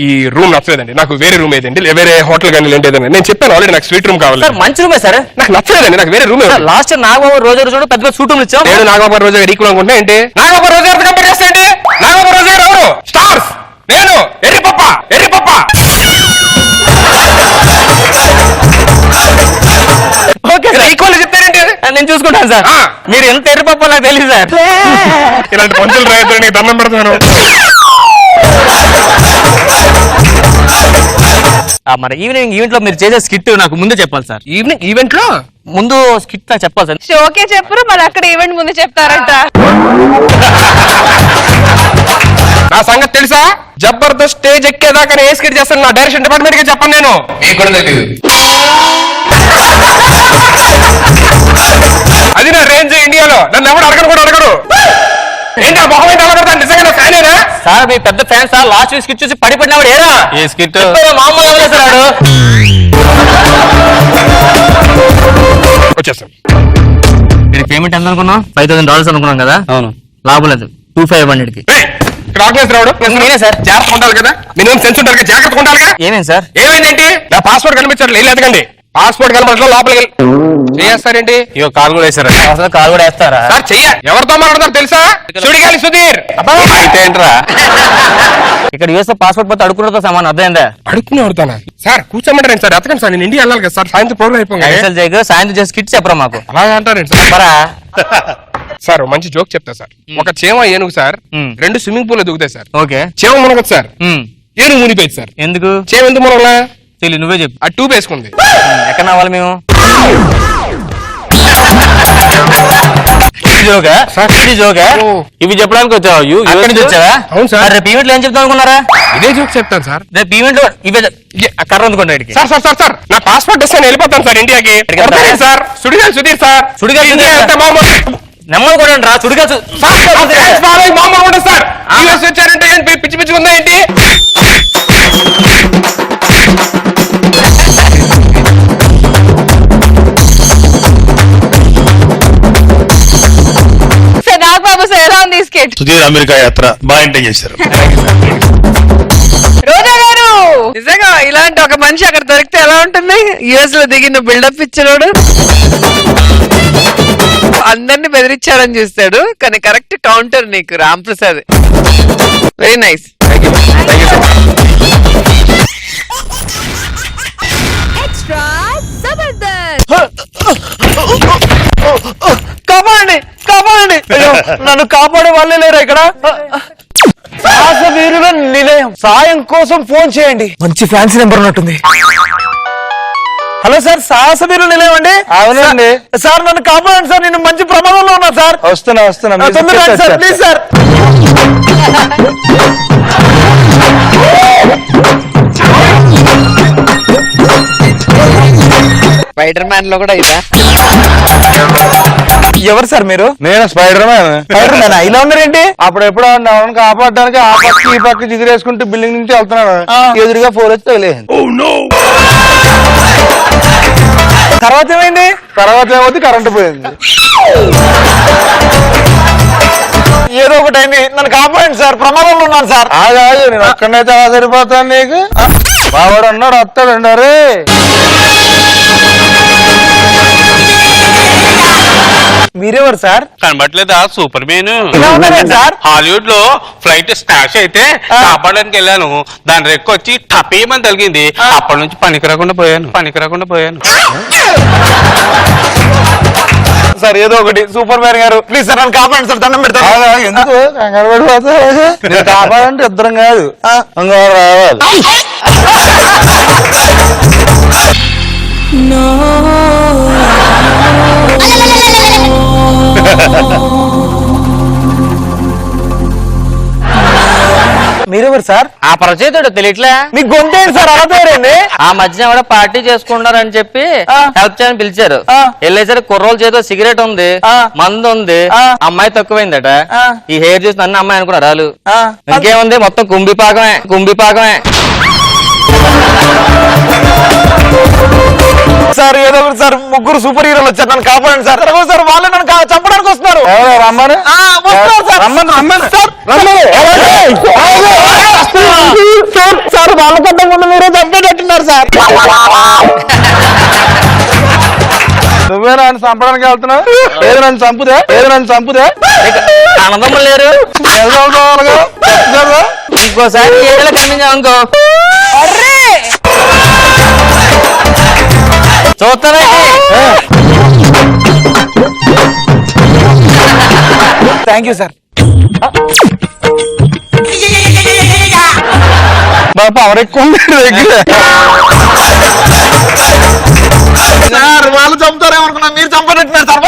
ఈ రూమ్ నచ్చలేదండి నాకు. వేరే రూమ్ ఏదండి, వేరే హోటల్ కానీ లేదండి. నేను చెప్పాను ఆల్రెడీ నాకు స్వీట్ రూమ్ కావాలి. సార్ మంచి రూమే సార్. నాకు నచ్చలేదండి, నాకు వేరే రూమ్. లాస్ట్ నాగబాబు రోజు రోజు పెద్ద సూట్ రూమ్ ఇచ్చాం. నేను నాగబాబు రోజు ఈక్వల్ అనుకుంటే ఏంటి? నాగబాబు రోజు గారితో కంపేర్ చేస్తే ఏంటి? నాగబాబు రోజు గారు ఎవరు? స్టార్స్. నేను ఎర్రిపప్ప. ఓకే సార్, ఈక్వల్ చెప్తారేంటి? నేను చూసుకుంటాను సార్. మీరు ఎంత ఎర్రిపప్ప నాకు తెలియదు సార్. ఇలాంటి పంచులు రాయొద్దు, నీకు దండం పెడతాను. మరి ఈవినింగ్ ఈవెంట్ లో మీరు చేసే స్కిట్ నాకు ముందు చెప్పాలి సార్. ఈవినింగ్ ఈవెంట్ లో ముందు స్కిట్ నాకు చెప్పాలి సార్. షోకే చెప్పరు, మరి అక్కడ ఈవెంట్ ముందు చెప్తారంట. నా సంగతి తెలుసా? జబర్దస్త్ స్టేజ్ ఎక్కేదాకా ఏ స్కిట్ చేస్తాను నా డైరెక్షన్ డిపార్ట్మెంట్ కి చెప్పాను నేను. మీకు కూడా తెలియదు. అది నా రేంజ్ ఇండియాలో. నన్ను ఎవడు అడగడు. ఏంటి ఆ మొహం ఏంటి అలా పెడతాను? నిజంగా ఫ్యానేనా సార్? మీ పెద్ద fan sir. Last week skit చూసి పడిపడినవాడు ఏరా? ఏ స్కిట్? మామూలు సార్. వచ్చేస్తాను. మీరు పేమెంట్ ఎంత అనుకున్నాం? $5,000 అనుకున్నాం కదా? అవును. లాభం లేదు, 2500 కి. నేనే సార్. జాగ్రత్త ఉండాలి కదా, మినిమం సెన్స్ ఉండాలి కదా, జాగ్రత్త ఉండాలిగా. ఏమేమి సార్? ఏమైందేంటి? నా పాస్పోర్ట్ కనిపించట్లేదు, వెళ్ళి ఎదగండి. పాస్పోర్ట్ కనబడట్లో లోపలికి చేస్తారేంటి? ఇగో కాల్ కూడా వేస్తారా? కాల్ కూడా వేస్తారా సార్? చెయ్య. ఎవరితో మాట్లాడతారు తెలుసా? సుడిగాలి సుధీర్. ఏంట్రా ఇక్కడ యూఎస్ పాస్పోర్ట్ పోతే అడుక్కున్నతో సమానం, అర్థమైందా? అడుక్కుని అడుగుతానా సార్? కూర్చోమంటారండి సార్, ఎతకండి సార్. నేను ఇండియా వెళ్ళాలి కదా సార్. సాయంత్రం ప్రోగ్రామ్ అయిపోయింది. సాయంత్రం చేసి కిట్ చెప్పరా మాకు? అలాగే అంటారండి సార్. చెప్పరా సార్ మంచి జోక్ చెప్తా సార్. ఒక చేమ ఏనుగు సార్, 2 స్విమ్మింగ్ పూల్ దిగుతాయి సార్. ఓకే. చేమ మునగదు సార్, ఏనుగు మునిపోయింది సార్. ఎందుకు? చేమ ఎందుకు మునగలా తెలియదు, నువ్వే చెప్పు. ఆ ట్యూబ్ వేసుకుంది. ఎక్కడ నవ్వాలి మేము? ఇవి చెప్పడానికి వచ్చావు? అక్కడి నుంచి వచ్చావా? అవును సార్. రేపు ఈవెంట్ లో ఏం చెప్తాం అనుకున్నారా? ఇదే జోక్ చెప్తాను సార్. రేపు ఈవెంట్ లో ఇవే కర్ర అందుకోండి. సార్ సార్ సార్ సార్ నా పాస్పోర్ట్ ఇస్తాను, వెళ్ళిపోతాను సార్ ఇండియాకి. Sir Sudigali Sudheer sir. సుడిగాలి నెమ్మది కూడా రా. సుడిగాలి మామూలు ఉంటుంది సార్. యూఎస్ వచ్చారంటే ఏంటి పిచ్చి పిచ్చి ఉందా ఏంటి? నాగబాబు సార్ ఎలా ఉంది స్కెట్? సుధీర్ అమెరికా యాత్ర బాగా ఎంజాయ్ చేశారు. రోజా గారు, నిజంగా ఇలాంటి ఒక మనిషి అక్కడ దొరికితే ఎలా ఉంటుంది? యుఎస్ లో దిగిన బిల్డప్ ఇచ్చినోడు అందరిని బెదిరించాడని చూస్తాడు, కానీ కరెక్ట్ కౌంటర్ నీకు రామ్ ప్రసాద్. Very nice. కాపాడండి, కాపాడండి. నన్ను కాపాడే వాళ్ళే లేరా ఇక్కడ? సాహస వీరుల నిలయం, సాయం కోసం ఫోన్ చేయండి. మంచి ఫ్యాన్సీ నెంబర్ ఉన్నట్టుంది. హలో సార్, సాహస వీరుల నిలయం అండి? అవునండి సార్. నన్ను కాపాడండి సార్, నేను మంచి ప్రమాదంలో ఉన్నా సార్. వస్తున్నా తొందరగా sir, please sir. Spider man లో కూడా ఇదా? ఎవరు సార్ మీరు? నేను స్పైడర్ మ్యాన్. ఇలా ఉన్నారేంటి? అప్పుడు ఎప్పుడు కాపాడడానికి ఆ పక్క ఈ పక్క జిగిరేసుకుంటూ బిల్డింగ్ నుంచి వెళ్తున్నాను, ఎదురుగా 4 వచ్చి తగిలేసింది. తర్వాత ఏమైంది? తర్వాత ఏమవుతుంది, కరెంట్ పోయింది. ఏదో ఒకటి అయింది, నన్ను కాపాడండి సార్, ప్రమాదంలో ఉన్నాను సార్. ఆగాదు, నేను ఒక్కడైతే సరిపోతాను నీకు. బావాడు అన్నాడు వస్తాడండి. అరే మీరెవరు సార్? కనబట్లేదా సూపర్ మ్యాన్ సార్ హాలీవుడ్ లో ఫ్లైట్ స్టాష్ అయితే కాపాడడానికి వెళ్ళాను, దాని రెక్క వచ్చి టపేమని తగిలింది. అప్పటి నుంచి పనికి రాకుండా పోయాను. సార్ ఏదో ఒకటి సూపర్ మ్యాన్ గారు ప్లీజ్ సార్ నన్ను కాపాడండి సార్, దండం పెడతాను. ఎందుకు కాపాడంటే ఇద్దరం కాదు రావాలి. మీరెవరు సార్? ఆ పరిచయతుడు తెలియట్లే మీ గొంతేంటి సార్ అలా పేరండి? ఆ మధ్య కూడా పార్టీ చేసుకుంటారని చెప్పి హెల్ప్ చేయని పిలిచారు. వెళ్ళేసరికి కుర్రోలు చేతో సిగరెట్ ఉంది, మందు ఉంది, అమ్మాయి తక్కువైందట. ఈ హెయిర్ చూసి నన్ను అమ్మాయి అనుకున్నారు వాళ్ళు. ఇంకేముంది మొత్తం కుంభిపాకమే. సార్ ఏదో ఒకటి సార్, ముగ్గురు సూపర్ హీరోలు వచ్చారు, నన్ను కాపాడండి సార్. సార్ వాళ్ళు నన్ను చంపడానికి వస్తున్నారు. రమ్మని సార్ వాళ్ళకంటే ముందు మీరే చంపేటట్టున్నారు సార్. నువ్వే నన్ను చంపడానికి వెళ్తున్నావు? ఏదో నన్ను చంపుదే ఆనందం లేరు. ఇంకోసారి ఏదైనా కనిపించావు అనుకో చూస్తారా? Thank you sir. బాబా ఎవరు ఎక్కువ దగ్గర సార్, వాళ్ళు చంపుతారేమనుకున్నా, మీరు చంపనట్టున్నారు సార్.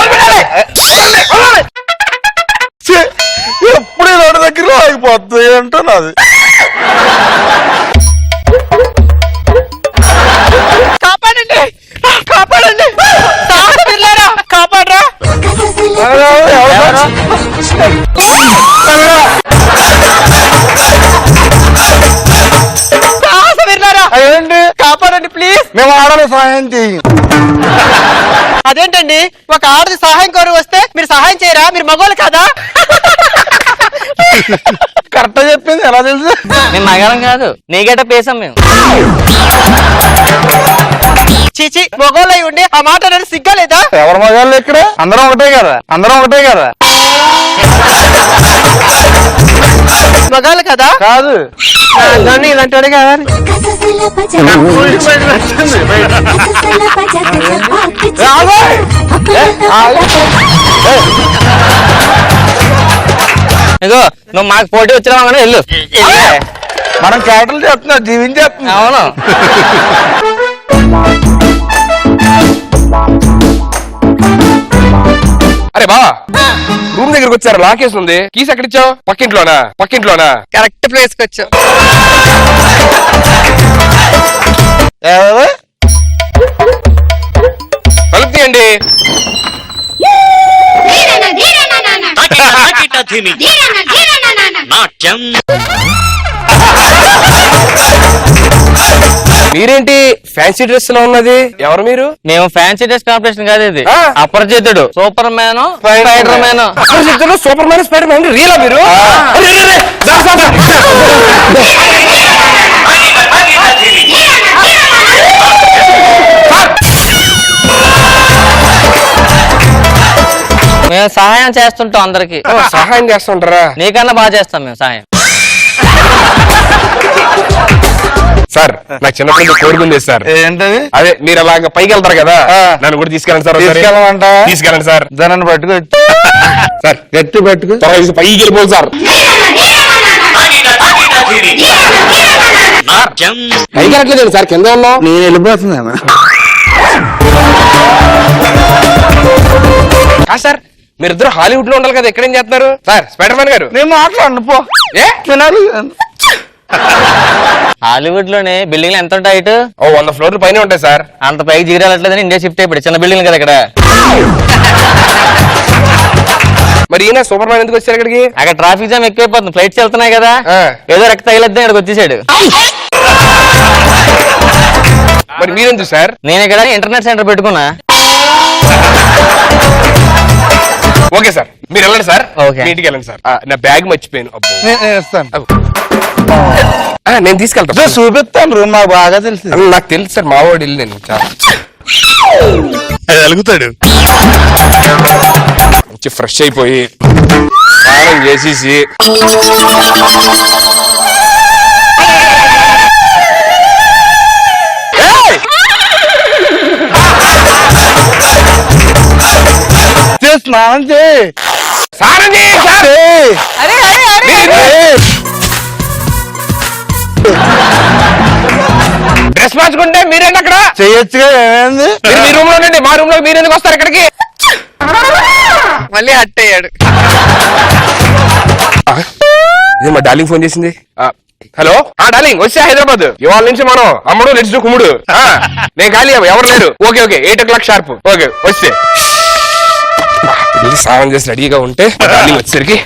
ఎప్పుడు రోడ్డు దగ్గర ఆగిపోతుంది అంటే నాది. కాపాడండి కాపాడరా. అదేంటి కాపాడండి ప్లీజ్, మేము ఆడలు సహాయం చేయం. అదేంటండి ఒక ఆడది సహాయం కోరి వస్తే మీరు సహాయం చేయరా? మీరు మగవాళ్ళు కాదా? కరెక్ట్ చెప్పింది, ఎలా తెలుసు? మేము మగాలం కాదు, నీగేట పేసాం మేము. చీచి మగవాళ్ళు అయి ఉండి ఆ మాట అనేది సిగ్గలేదా? ఎవరు మగాళ్ళు ఇక్కడ? అందరం ఒకటే కదా. మగాళ్ళు కదా? కాదు ఇలాంటి కదా. ఇగో నువ్వు మాకు పోటీ వచ్చినావు కానీ వెళ్ళు. మనం క్యాటలు చెప్తున్నాం, జీవించేస్తున్నాం. అవును. అరే బా, రూమ్ దగ్గరకు వచ్చారు, లాకేసి ఉంది, కీస్ ఎక్కడిచ్చావు? పక్కింట్లోనా? కరెక్ట్ ప్లేస్ కి వచ్చావు. తలుపు తీయండి. మీరేంటి ఫ్యాన్సీ డ్రెస్ లో ఉన్నది? ఎవరు మీరు? మేము ఫ్యాన్సీ డ్రెస్ కాంపిటీషన్ కాదు ఇది. Aparichitudu Superman, Spiderman. Superman, Spiderman రియలా మీరు? మేము సహాయం చేస్తుంటాం అందరికి. సహాయం చేస్తుంటారా? నీకన్నా బాగా చేస్తాం మేము సహాయం. సార్ నాకు చిన్నప్పుడు కోరుకుంది సార్. ఏంటది? అదే మీరు అలాగ పైకి వెళ్తారు కదా, నన్ను కూడా తీసుకెళ్ళండి సార్. తీసుకెళ్ళండి సార్. దాన్ని పట్టుకోవచ్చు సార్, గట్టి పట్టుకో, పైకి వెళ్ళిపోదు సార్. పైకి వెళ్ళట్లేదు సార్, కింద ఉన్నాం. నేను వెళ్ళిపోతున్నాను. సార్ మీరిద్దరు హాలీవుడ్ లో ఉండాలి కదా, ఎక్కడేం చేస్తున్నారు సార్? స్పైడర్ మ్యాన్ గారు నేను మాట్లాడను పో. తినాలి. హాలీవుడ్ లోనే బిల్డింగ్లు ఎంత ఉంటాయి? 100 ఫ్లోర్లు పైన ఉంటాయి సార్. అంత పైకి దిగిరాలట్లేదని ఇండియా షిఫ్ట్ అయిపోయి చిన్న బిల్డింగ్ కదా ఇక్కడ. మరి ఈయన సూపర్ మ్యాన్ ఎందుకు వచ్చారు ఇక్కడికి? అక్కడ ట్రాఫిక్ జామ్ ఎక్కువైపోతుంది, ఫ్లైట్స్ వెళ్తున్నాయి కదా, ఏదో రక్త తగిలేద్దాం ఇక్కడికి వచ్చేసాడు. మరి మీరెందుకు సార్? నేను ఇక్కడ ఇంటర్నెట్ సెంటర్ పెట్టుకున్నా. ఓకే సార్, మీరు వెళ్ళండి సార్. ఓకే. ఇంటికి వెళ్ళండి సార్. నా బ్యాగ్ మర్చిపోయాను. ఇస్తాను, నేను తీసుకెళ్తాను. చూపిస్తాను రూమ్, నాకు బాగా తెలుసు. నాకు తెలుసు సార్, మా వాడు ఇల్లు. నేను చాలా అది అలుగుతాడు. మంచి ఫ్రెష్ అయిపోయి స్నానం చేసేసి స్నానం చేయి. స్నానం చేయి సార్. అరే అరే అరే డ్రెస్ మార్చుకుంటే మీరేంటి అక్కడ చేయొచ్చుగా, ఏమైంది? మీరు మీ రూమ్ లో ఉండండి, మా రూమ్ లో మీరు ఎందుకు వస్తారు ఇక్కడికి? మళ్ళీ హట్ అయ్యాడు. ఇది మా డార్లింగ్ ఫోన్ చేసింది. హలో డార్లింగ్, వచ్చా హైదరాబాద్. ఇవాళ నుంచి మనం అమ్ముడు లెట్స్ డు కుమ్ముడు. నేను ఖాళీ, ఎవరు లేరు. Okay okay 8 o'clock sharp. Okay వస్తే స్నానం చేసి రెడీగా ఉంటే డార్లింగ్ వచ్చేసరికి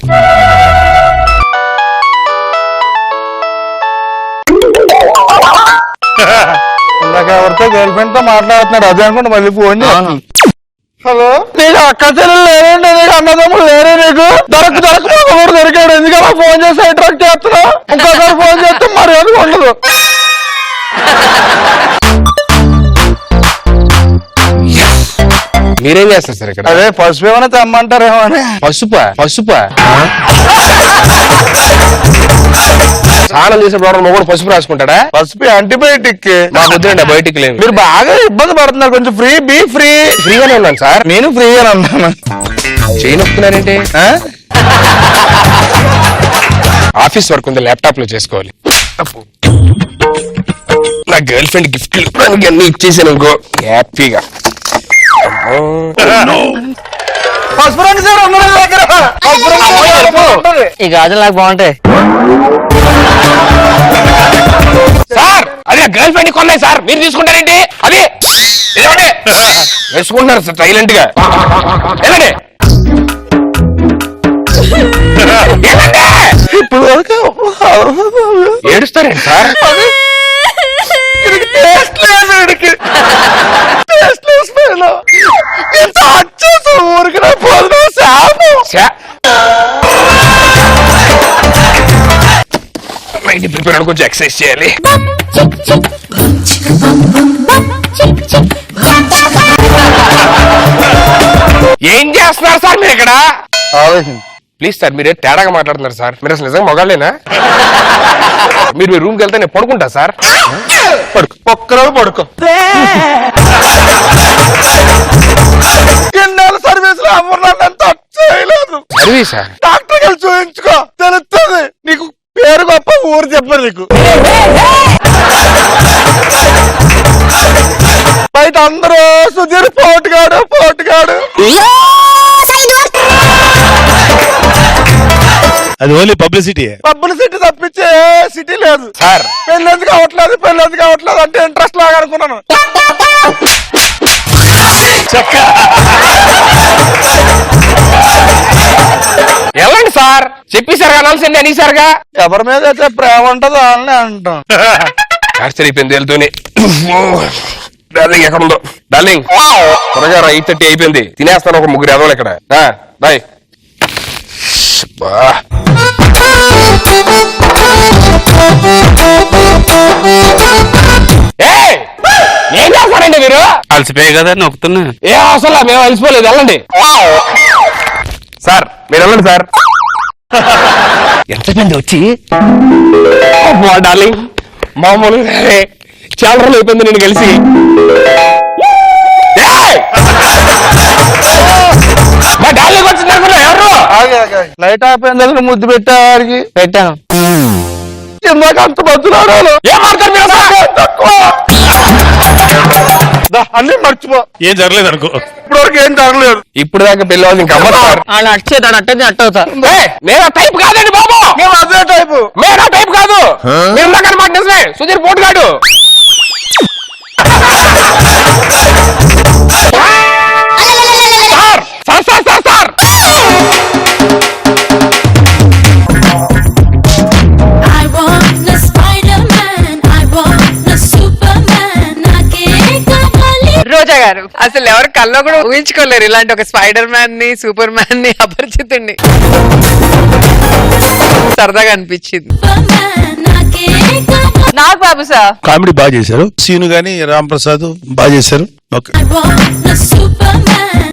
ఇందాక ఎవరితో గర్ల్ ఫ్రెండ్ తో మాట్లాడుతున్నాడు, అదే అనుకుంటే మళ్ళీ ఫోన్. హలో, నీకు అక్క చెల్లెలు లేరండి, నీకు అన్నదమ్ములు లేరే, నీకు దొరకడు దొరికాడు, ఎందుకలా ఫోన్ చేసి అట్రాక్ట్ చేస్తున్నావు? ఇంకోసారి ఫోన్ చేస్తే మరి ఎందుకు ఉండదు. మీరేం చేస్తారు సార్ ఇక్కడ? అదే పసుపు ఏమైనా తెమ్మంటారేమో అని. పసుపా? స్నానం చేసేప్పుడు మొగుడు పసుపు రాసుకుంటాడా? పసుపు యాంటీబయాటిక్. మా వద్దండి, బయటికి లేదు. మీరు బాగా ఇబ్బంది పడుతున్నారు, కొంచెం ఫ్రీగానే ఉన్నాను సార్. నేను ఫ్రీగానే ఉన్నాను. చేయనొస్తున్నారేంటి? ఆఫీస్ వర్క్ ఉంది, ల్యాప్టాప్ లో చేసుకోవాలి. నా గర్ల్ ఫ్రెండ్ గిఫ్ట్లు అన్ని ఇచ్చేసాను ఇంకో హ్యాపీగా. పసుపు రంగు సార్ ఉన్నది దగ్గర. ఈ గాజులు నాకు బాగుంటాయి సార్. అదే గర్ల్ ఫ్రెండ్ కొన్నాయి సార్, మీరు తీసుకుంటారేంటి? అది వేసుకుంటున్నారు సార్ సైలెంట్ గా. ఇప్పుడు వరకు ఏడుస్తారేంటి సార్? ప్రిపేర్ కొంచెం ఎక్సర్సైజ్ చేయాలి. ఏం చేస్తున్నారు సార్ మీరు ఇక్కడ? ప్లీజ్ సార్, మీరే తేడాగా మాట్లాడుతున్నారు సార్. మీరు అసలు నిజంగా మొగాళ్ళేనా? మీరు మీ రూమ్కి వెళ్తే నేను పడుకుంటా సార్. ఒక్కరోజు పడుకో. ఎన్నాళ్ళు సర్వీస్ లో చేయలేదు. సర్వీసా? డాక్టర్ గారు చూపించుకో, తెలుస్తుంది. నీకు పేరు గొప్ప, ఊరు చెప్పరు నీకు. బయట అందరూ సుధీర్ పోటుగాడు. అది ఓన్లీ పబ్లిసిటీ. పబ్లిసిటీ తప్పించే సిటీ లేదు సార్. పెళ్ళెందుకు కావట్లేదు అంటే ఇంట్రెస్ట్ లాగా అనుకున్నాను. వెళ్ళండి సార్, చెప్పేశారుగా, అనాల్సింది అనేసారుగా. ఎవరి మీద అయితే ప్రేమ ఉంటుందో వాళ్ళని అంటాం. అయిపోయింది వెళ్తూనే. డార్లింగ్ ఎక్కడుందో? డార్లింగ్ త్వరగా 8:30 అయిపోయింది. తినేస్తాను ఒక 3 ఎదవలు ఇక్కడ. బాయ్. ఏం చేస్తారండి మీరు? అలసిపోయాయి కదా నొక్కుతున్నా. ఏ అవసరం మేము అలసిపోలేదు, వెళ్ళండి సార్. మీరు వెళ్ళండి సార్. ఎంతమంది వచ్చి డార్లింగ్ మామూలు చాలా రోజులు అయిపోయింది నేను కలిసి. మా డార్లింగ్ వచ్చింది అనుకున్నా. ఎవరు? లైట్ ఆపేందుకు ముద్దు పెట్టేవారికి పెట్టాను. ఇందాక అంత మధ్యలో ఏం మాట్లాడు మీరు? అన్ని మర్చిపో, ఏం జరగలేదు అనుకో. ఇప్పటివరకు ఏం జరగలేదు. ఇప్పుడు దాకా పెళ్ళి వాళ్ళు ఇంకా అమ్మదు సార్. అట్ట అవుతా. నేను టైప్ కాదండి బాబు. మేము అదే టైపు. మేము టైప్ కాదు. మీరు దగ్గర మాట నిజమే. సుధీర్ పోటుగాడు. సార్ రోజా గారు, అసలు ఎవరు కల్లో కూడా ఊహించుకోలేరు ఇలాంటి ఒక స్పైడర్ మ్యాన్ ని, సూపర్ మ్యాన్ ని, అపరిచితుడిని. సరదాగా అనిపించింది. నాకు బాబు సార్ కామెడీ బాగా చేశారు. సీను గాని రామ్ ప్రసాద్ బాగా చేశారు. ఓకే.